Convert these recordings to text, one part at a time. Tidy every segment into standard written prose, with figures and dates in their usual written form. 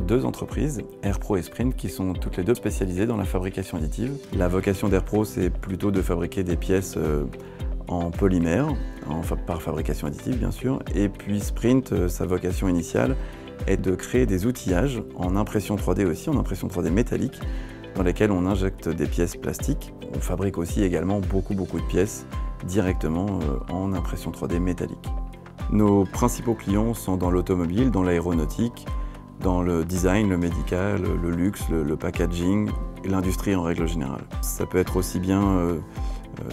deux entreprises, Airpro et Sprint, qui sont toutes les deux spécialisées dans la fabrication additive. La vocation d'Airpro, c'est plutôt de fabriquer des pièces en polymère, par fabrication additive bien sûr. Et puis Sprint, sa vocation initiale est de créer des outillages en impression 3D aussi, en impression 3D métallique, dans lesquels on injecte des pièces plastiques. On fabrique aussi également beaucoup de pièces directement en impression 3D métallique. Nos principaux clients sont dans l'automobile, dans l'aéronautique, dans le design, le médical, le luxe, le packaging et l'industrie en règle générale. Ça peut être aussi bien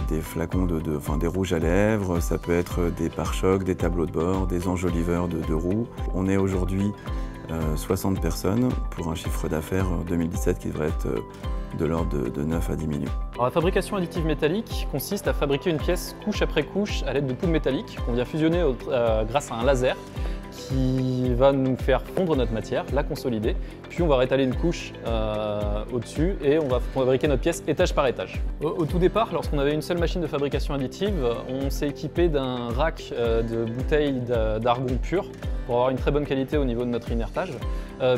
des flacons des rouges à lèvres, ça peut être des pare-chocs, des tableaux de bord, des enjoliveurs de roues. On est aujourd'hui 60 personnes pour un chiffre d'affaires 2017 qui devrait être de l'ordre de 9 à 10 millions. Alors, la fabrication additive métallique consiste à fabriquer une pièce couche après couche à l'aide de poudre métallique qu'on vient fusionner grâce à un laser qui va nous faire fondre notre matière, la consolider, puis on va rétaler une couche au-dessus et on va fabriquer notre pièce étage par étage. Au tout départ, lorsqu'on avait une seule machine de fabrication additive, on s'est équipé d'un rack de bouteilles d'argon pur pour avoir une très bonne qualité au niveau de notre inertage.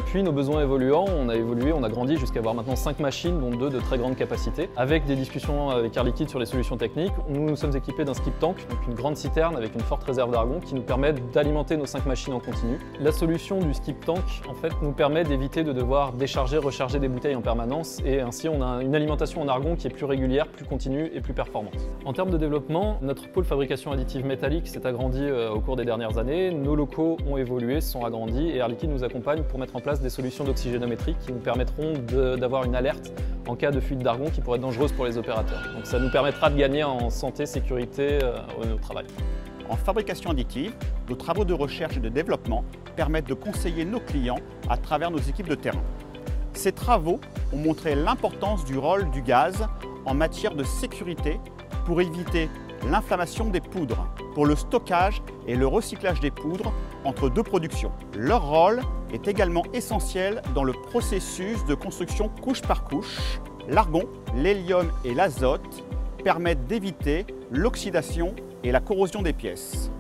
Puis nos besoins évoluant, on a évolué, on a grandi jusqu'à avoir maintenant 5 machines, dont 2 de très grande capacité. Avec des discussions avec Air Liquide sur les solutions techniques, nous sommes équipés d'un skip tank, donc une grande citerne avec une forte réserve d'argon qui nous permet d'alimenter nos 5 machines en continu. La solution du skip tank en fait, nous permet d'éviter de devoir décharger, recharger des bouteilles en permanence et ainsi on a une alimentation en argon qui est plus régulière, plus continue et plus performante. En termes de développement, notre pôle fabrication additive métallique s'est agrandi au cours des dernières années. Nos locaux ont évolué, se sont agrandis et Air Liquide nous accompagne pour mettre en place des solutions d'oxygénométrie qui nous permettront d'avoir une alerte en cas de fuite d'argon qui pourrait être dangereuse pour les opérateurs. Donc ça nous permettra de gagner en santé, sécurité au travail. En fabrication additive, nos travaux de recherche et de développement permettent de conseiller nos clients à travers nos équipes de terrain. Ces travaux ont montré l'importance du rôle du gaz en matière de sécurité pour éviter l'inflammation des poudres, pour le stockage et le recyclage des poudres entre deux productions. Leur rôle est également essentiel dans le processus de construction couche par couche. L'argon, l'hélium et l'azote permettent d'éviter l'oxydation et la corrosion des pièces.